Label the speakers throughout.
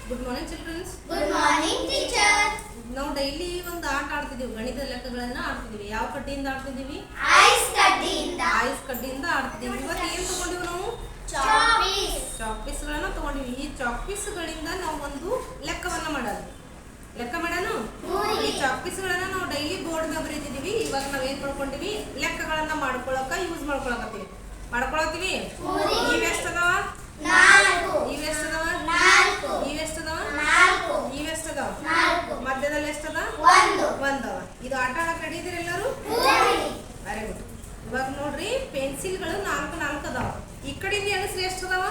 Speaker 1: Good morning childrens.
Speaker 2: Good morning teacher.
Speaker 1: ನಾವು daily ಒಂದು ಆಟ ಆಡ್ತಿದೀವಿ, ಗಣಿತ ಲೆಕ್ಕಗಳನ್ನ ಆಡ್ತಿದೀವಿ. ಯಾವ ಕಡ್ಡಿಯಿಂದ ಆಡ್ತಿದೀವಿ?
Speaker 2: ಐಸ್ ಕಡ್ಡಿಯಿಂದ.
Speaker 1: ಐಸ್ ಕಡ್ಡಿಯಿಂದ ಆಡ್ತಿದೀವಿ. ಇವತ್ತು ಏನ್ ತಗೊಂಡಿವಿ ನಾವು? ಚಾಕ್ ಪೀಸ್ಗಳನ್ನ ತಗೊಂಡಿವಿ. ಈ ಚಾಕ್ ಪೀಸ್ಗಳಿಂದ ನಾವು ಒಂದು ಲೆಕ್ಕವನ್ನ ಮಾಡೋದು. ಲೆಕ್ಕ ಮಾಡೋಣ. ಈ ಚಾಕ್ ಪೀಸ್ಗಳನ್ನ ನಾವು ಡೈಲಿ ಬೋರ್ಡ್ ಮೇಲೆ ಬರೀತಿದೀವಿ. ಇವಾಗ ನಾವ್ ಏನ್ ಮಾಡ್ಕೊಂಡಿವಿ? ಲೆಕ್ಕಗಳನ್ನ ಮಾಡ್ಕೊಳಕ ಯೂಸ್ ಮಾಡ್ಕೊಳಕತ್ತೀವಿ. ಇವೆಷ್ಟದವ? ಇವೆಷ್ಟದವ? ಇವೆಷ್ಟದವ? ಮಧ್ಯದಲ್ಲಿ ಎಷ್ಟದ? ಒಂದವ. ಇದು ಆಟ ಆಡಕ್ ರೆಡಿ ಇದೀರಿ ಎಲ್ಲರೂ? Very good. ಇವಾಗ ನೋಡ್ರಿ, ಪೆನ್ಸಿಲ್ಗಳು 4 ಅದಾವ. ಈ ಕಡೆಯಿಂದ ಎಣಿಸ್ರಿ ಎಷ್ಟದವ?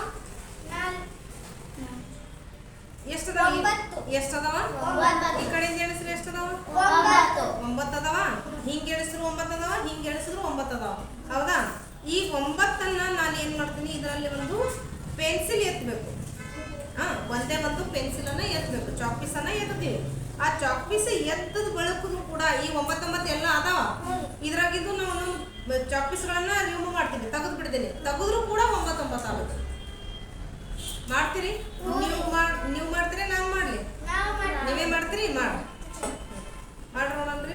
Speaker 1: ಎಷ್ಟದವ? ಈ ಕಡೆಯಿಂದ ಎಣಿಸ್ರಿ ಎಷ್ಟದವ? 9 ಅದಾವ. ಹಿಂಗೆ ಎಣಿಸಿದ್ರು 9 ಅದಾವ, ಹಿಂಗೆ ಎಣಿಸಿದ್ರು 9 ಅದಾವ. ಹೌದಾ? ಈ 9ಅನ್ನ ನಾನು ಏನ್ ಮಾಡ್ತೀನಿ, ಇದರಲ್ಲಿ ಒಂದು ಪೆನ್ಸಿಲ್ ಎತ್ತಬೇಕು. ಒಂದೇ ಒಂದು ಪೆನ್ಸಿಲ್ ಅನ್ನ ಎತ್ತಬೇಕು. ಚಾಕ್ ಪೀಸ್ ಅನ್ನ ಎತ್ತೀವಿ. ಆ ಚಾಕ್ ಪೀಸ್ ಎತ್ತದ ಬಳಕು ಕೂಡ ಈ 9 ಎಲ್ಲ ಅದಾವ. ಇದ್ರಾಗಿದ್ದು ನಾವು ಚಾಕ್ ಪೀಸ್ಗಳನ್ನ ರಿಮೂವ್ ಮಾಡ್ತೀನಿ, ತೆಗೆದು ಬಿಡ್ತೀನಿ. ತೆಗೆದ್ರು ಕೂಡ 9 ಆಗುತ್ತೆ. ಮಾಡ್ತೀರಿ? ನೀವು ಮಾಡ್ತೀರಿ, ನಾವು ಮಾಡ್ಲಿ? ನೀವೇ ಮಾಡ್ತೀರಿ? ಮಾಡ್ರಿ ನೋಡಂದ್ರಿ.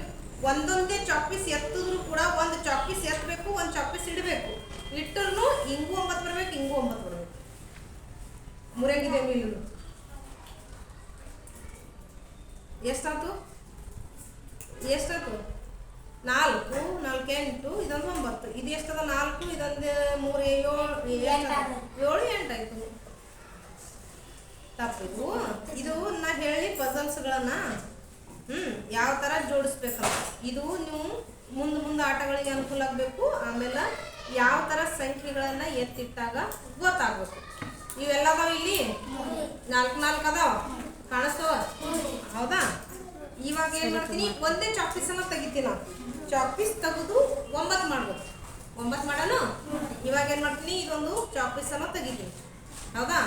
Speaker 1: ಒಂದೊಂದೇ ಚಾಕ್ ಪೀಸ್ ಎತ್ತಿದ್ರು ಕೂಡ ಒಂದು ಚಾಕ್ ಪೀಸ್ ಎತ್ತಬೇಕು, ಒಂದು ಚಾಕ್ ಪೀಸ್ ಇಡಬೇಕು. ಇಟ್ಟರು ಹಿಂಗೂ 9 ಬರ್ಬೇಕು, ಹಿಂಗೂ 9 ಬರ್ಬೇಕು. ಮುರಿಯಾಗಿದೆ ಮೀನು. ಎಷ್ಟಾಯ್ತು? 4 4 8, ಇದೊಂದು 9. ಇದು ಎಷ್ಟದ? 4, ಇದೊಂದು 3 7 8 ಆಯ್ತು. ತಪ್ಪಿದು. ಇದು ನಾ ಹೇಳಿ ಪಜಲ್ಸ್ಗಳನ್ನ ಯಾವ ತರ ಜೋಡಿಸ್ಬೇಕಂತ. ಇದು ನೀವು ಮುಂದೆ ಆಟಗಳಿಗೆ ಅನುಕೂಲ ಆಗಬೇಕು. ಆಮೇಲೆ ಯಾವ ತರ ಸಂಖ್ಯೆಗಳನ್ನ ಎತ್ತಿಟ್ಟಾಗ ಗೊತ್ತಾಗ್ಬೇಕು. ಇವೆಲ್ಲ ಅದಾವ ಇಲ್ಲಿ 4 ಅದಾವ, ಕಾಣಿಸ್ತವ? ಹೌದಾ? ಇವಾಗ ಏನ್ ಮಾಡ್ತೀನಿ, ಒಂದೇ ಚಾಕ್ ಪೀಸ್ ಅನ್ನ ತೆಗಿತೀನಿ. ನಾವು ಚಾಕ್ ಪೀಸ್ ತೆಗೆದು 9 ಮಾಡ್ಬೇಕು. 9 ಮಾಡೋಣ. ಇವಾಗ ಏನ್ ಮಾಡ್ತೀನಿ, ಇದೊಂದು ಚಾಕ್ ಪೀಸ್ ಅನ್ನ ತೆಗಿತೀನಿ. ಹೌದಾ?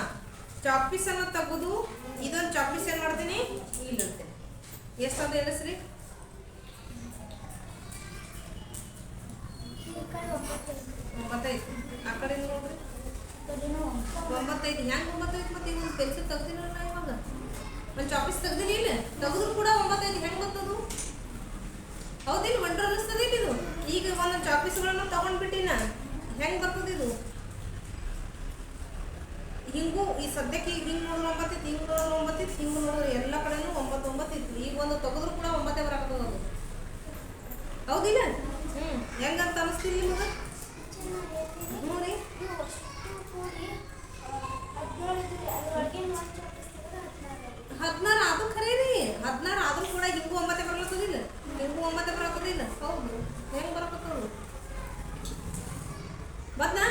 Speaker 1: ಚಾಕ್ ಪೀಸ್ ಅನ್ನ ತೆಗೆದು ಇದೊಂದು ಚಾಕ್ ಪೀಸ್ ಏನ್ ಮಾಡ್ತೀನಿ, ಇಲ್ಲಿ ಇಡ್ತೀನಿ. ಎಷ್ಟಾದ ಎಣಿಸ್ರಿ? 9 ಐತಿ. ಆ ಕಡೆ ನೋಡ್ರಿ, 9 ಐತಿ. ಹೆಂಗ್ 9 ಐತಿ? ಮತ್ತೆ ಈಗ ಒಂದು ಪೆನ್ಸಿಲ್ ತೆಗ್ದಿನಲ್ಲ ನಾ. ಇವಾಗ ಒಂದು ಚಾಕ್ ಪೀಸ್ ತೆಗ್ದಿನಿ. ಇಲ್ಲ ತೆಗೆದ್ರು ಕೂಡ 9 ಐತಿ. ಹೆಂಗ್ ಬರ್ತದು? ಹೌದಿಲ್ಲ? ಒಂಡ್ರ ಅನಿಸ್ತದಿಲ್ಲ ಇದು? ಈಗ ಒಂದೊಂದು ಚಾಕ್ ಪೀಸ್ಗಳನ್ನ ತಗೊಂಡ್ಬಿಟ್ಟಿನ, ಹೆಂಗ್ ಬರ್ತದ ಇದು? ಹಿಂಗೂ ಈ ಸದ್ಯಕ್ಕೆ ಈಗ ಹಿಂಗೆ ನೋಡಿದ್ರೆ 9 ಐತಿ, ಹಿಂಗೆ ನೋಡಿದ್ರೆ 9 ಐತಿ, ಹಿಂಗೆ ನೋಡಿದ್ರೆ ಎಲ್ಲ ಕಡೆನೂ 9 ಇತ್ತು. ಈಗ ಒಂದು ತೆಗೆದ್ರು ಕೂಡ 9 ಬರಾಕತ್ತದ ಅದು. ಹೌದಿಲ್ಲ? ಹೆಂಗಂತ ಅನಿಸ್ತೀರಿ ನಿಮಗೆ? ನೋಡಿ, 16 ಅದು ಖರೀ ರೀ. 16 ಆದ್ರೂ ಕೂಡ ಹಿಂಗೂ 9 ಬರ್ಲತ್ತದಿಲ್ಲ, ಹಿಂಗೂ 9 ಬರಾಕತ್ತದಿಲ್ಲ. ಹೌದು, ಹೆಂಗೆ ಬರಾಕತ್ತದು? ಬದ್ನಾ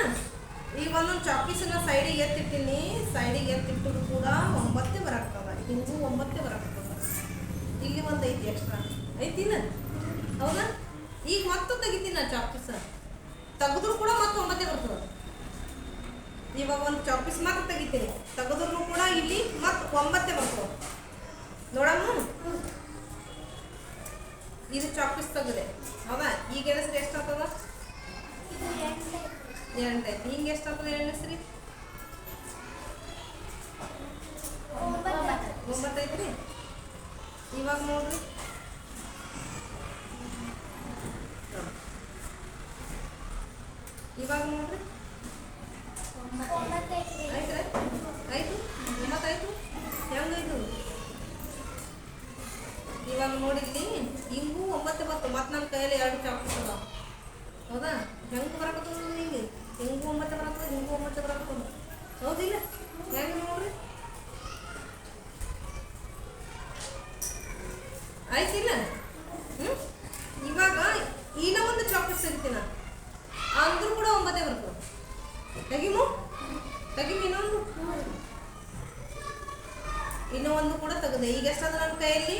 Speaker 1: ಈಗ ಒಂದೊಂದು ಚಾಕ್ ಪೀಸನ್ನ ಸೈಡಿಗೆ ಎತ್ತಿಟ್ಟಿನಿ. ಸೈಡಿಗೆ ಎತ್ತಿಟ್ಟರು ಕೂಡ 9 ಬರಾಕತ್ತದ, ಹಿಂಗೂ 9 ಬರಾಕತ್ತದ. ಇಲ್ಲಿ ಒಂದು ಐತಿ, ಎಕ್ಸ್ಟ್ರಾ ಐತಿಲ್ಲ? ಹೌದಾ? ಈಗ ಮತ್ತೆ ತೆಗಿತೀನಿ ನಾ ಚಾಕ್ ಪೀಸ್. ತೆಗೆದ್ರು ಕೂಡ ಮತ್ತೆ 9 ಬರ್ತದ. ಇವಾಗ ಒಂದು ಚಾಕ್ ಪೀಸ್ ಮತ್ತೆ ತೆಗಿತೀನಿ. ತೆಗೆದ್ರು ಕೂಡ ಇಲ್ಲಿ ಮತ್ತೆ 9 ಬರ್ತದ. ನೋಡಮ್ಮ, ಇದು ಚಾಕ್ ಪೀಸ್ ತೆಗೆದೆ. ಹೌದಾ? ಈಗ ಎಣಿಸ್ರಿ ಎಷ್ಟಾಗ್ತದ? 8 ಐತಿ. ಹಿಂಗೆ ಎಷ್ಟಾಗ್ತದೆ ಎಣಿಸ್ರಿ? 9 ಐತ್ರಿ. ಇವಾಗ ನೋಡ್ರಿ, ಇವಾಗ ನೋಡ್ರಿ, ಆಯ್ತು 9 ಆಯ್ತು. ಹೆಂಗಾಯ್ತು? ಇವಾಗ ನೋಡಿದ್ಲಿ ಹಿಂಗೂ 9 ಬರ್ತು. ಮತ್ತೆ ನನ್ನ ಕೈಯಲ್ಲಿ 2 ಚಾಕ್ ಪೀಸ್ ಅದಾವ. ಹೌದಾ? ಹೆಂಗೆ ಬರಾಕತ್ತದ? ಹಿಂಗೆ ಹಿಂಗೂ 9 ಬರಾಕತ್ತದ, ಹಿಂಗೂ 9 ಬರಾಕತ್ತದ. ಹೌದಿಲ್ಲ? ಹೆಂಗೆ ನೋಡ್ರಿ, ಆಯ್ತಿಲ್ಲ? ಇವಾಗ ಇನ್ನೂ ಒಂದು ಚಾಕ್ ಪೀಸ್ ತೆಗಿತೀನಿ. ಅಂದ್ರೂ ಕೂಡ 9 ಬರ್ತದೆ. ತೆಗಿಮು ಇನ್ನೊಂದು. ಇನ್ನೂ ಒಂದು ಕೂಡ ತೆಗೆದೆ. ಈಗ ಎಷ್ಟಾದ ನನ್ನ ಕೈಯಲ್ಲಿ?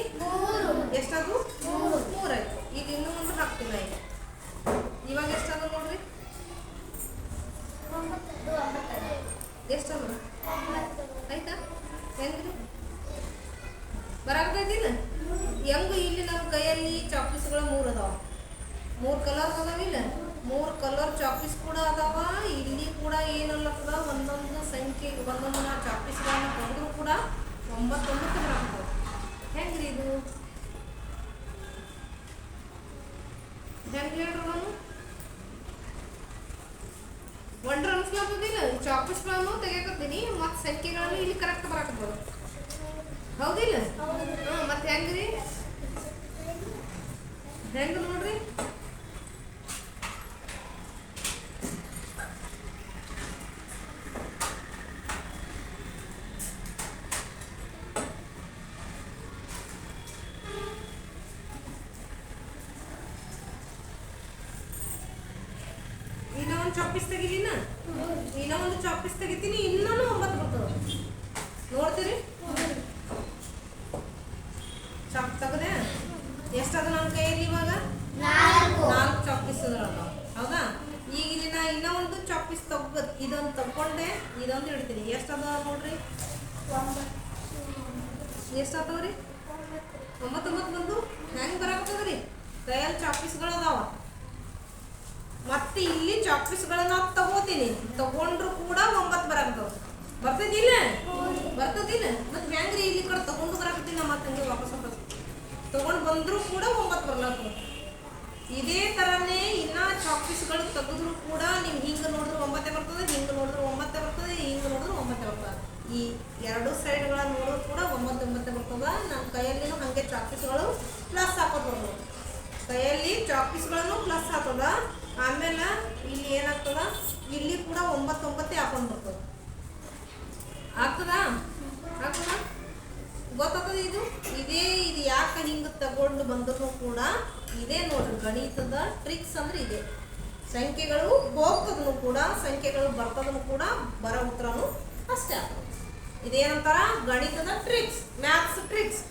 Speaker 1: ಎಷ್ಟಾದ್ರು? 3 ಆಯ್ತು. ಈಗ ಇನ್ನೂ ಒಂದು ಹಾಕ್ತೀನಿ. ಈಗ ಇವಾಗ ಎಷ್ಟಾದ ನೋಡ್ರಿ? ಎಷ್ಟಾದ? ಆಯ್ತಾ? ಹೆಂಗ್ರಿ ಬರಾಕತ್ತೈತಿಲ್ಲ? ಹೆಂಗು ಇಲ್ಲಿ ನಮ್ಮ ಕೈಯಲ್ಲಿ ಚಾಕ್ ಪೀಸ್ಗಳು 3 ಅದಾವ. 3 ಕಲರ್ ಅದಾವಿಲ್ಲ? 3 ಕಲರ್ ಚಾಕ್ ಪೀಸ್ ಕೂಡ ಅದಾವ. ಇಲ್ಲಿ ಕೂಡ ಏನಲ್ಲತ್ತದ, ಒಂದೊಂದು ಸಂಖ್ಯೆ ಒಂದೊಂದು ಚಾಕ್ ಪೀಸ್ಗಳನ್ನ ತೆಗೆದ್ರು ಕೂಡ 9 ಕರೆಕ್ಟ್ ಬರಾಕತ್ತದ ಹೌದಿಲ್ಲ ಮತ್ತೆ ಹೆಂಗ್ರಿ ಹೆಂಗ್ ನೋಡ್ರಿ ಇನ್ನೊಂದು ಚಾಪೀಸ್ ತೆಗಿಲಿನ ಇನ್ನೊಂದು ಚಾಪೀಸ್ ತೆಗಿತೀನಿ ಇನ್ನೂ 9 ಬರ್ತದೆ ನೋಡ್ತೀರಿ ಚಾಪ್ ತೆಗದೆ ಎಷ್ಟದ ನನ್ನ ಕೈಯಲ್ಲಿ ಇವಾಗ 4 ಚಾಪೀಸ್ ಹೌದಾ ಈಗ ಇಲ್ಲಿ ನಾ ಇನ್ನೂ ಒಂದು ಚಾಪೀಸ್ ತಗೋದು ಇದೊಂದು ತಗೊಂಡೆ ಇದೊಂದು ಇಡ್ತೀನಿ ಎಷ್ಟದ ನೋಡ್ರಿ ಎಷ್ಟಾಗ್ತಾವ್ರಿ 9 ಬಂದು ಹೆಂಗೆ ಬರಾಕತ್ತದ್ರಿ ಕೈಯಲ್ಲಿ ಚಾಪೀಸ್ಗಳು ಅದಾವ ಮತ್ತೆ ಇಲ್ಲಿ ಚಾಪೀಸ್ಗಳನ್ನ ತಗೋತೀನಿ ತಗೊಂಡ್ರು ಕೂಡ 9 ಬರಾಕತ್ತವ ಬರ್ತದಿಲ್ಲ ಮತ್ತೆ ಹೆಂಗ್ರಿ ಇಲ್ಲಿ ಕಡೆ ತಗೊಂಡು ಬರಾಕತ್ತೀನಿ ಮತ್ತೆ ಹಂಗೆ ವಾಪಸ್ ತಗೊಂಡು ಬಂದರೂ ಕೂಡ 9 ಬರ್ಲಾಗ್ತದೆ ಇದೇ ಥರನೇ ಇನ್ನ ಚಾಪೀಸ್ಗಳು ತೆಗೆದ್ರು ಕೂಡ ನೀವು ಹಿಂಗೆ ನೋಡಿದ್ರೆ 9 ಬರ್ತದೆ ಹಿಂಗೆ ನೋಡಿದ್ರೆ 9 ಬರ್ತದೆ ಹಿಂಗೆ ನೋಡಿದ್ರೆ 9 ಬರ್ತದೆ ಈ 2 ಸೈಡ್ಗಳನ್ನ ನೋಡಿದ್ರು ಕೂಡ 9 ಬರ್ತದೆ ನನ್ನ ಕೈಯಲ್ಲಿನೂ ಹಾಗೆ ಚಾಪೀಸ್ಗಳು ಪ್ಲಸ್ ಹಾಕೋದು ಬರ್ಬೋದು ಕೈಯಲ್ಲಿ ಚಾಪೀಸ್ಗಳನ್ನು ಪ್ಲಸ್ ಹಾಕೋದ ಆಮೇಲೆ ಇಲ್ಲಿ ಏನಾಗ್ತದ ಇಲ್ಲಿ ಕೂಡ 9 ಹಾಕೊಂಡು ಬರ್ತದೆ ಆಗ್ತದಾ ಗೊತ್ತಾಗ್ತದೆ ಇದು ಯಾಕೆ ಹಿಂಗೆ ತಗೊಂಡು ಬಂದರೂ ಕೂಡ ಇದೇ ನೋಡ್ರಿ ಗಣಿತದ ಟ್ರಿಕ್ಸ್ ಅಂದ್ರೆ ಇದೆ ಸಂಖ್ಯೆಗಳು ಹೋಗ್ತದನು ಕೂಡ ಸಂಖ್ಯೆಗಳು ಬರ್ತದನು ಕೂಡ ಬರೋ ಉತ್ತರನು ಅಷ್ಟೇ ಆಗ್ತದೆ ಇದೇನಂತಾರ ಗಣಿತದ ಟ್ರಿಕ್ಸ್ ಮ್ಯಾಥ್ಸ್ ಟ್ರಿಕ್ಸ್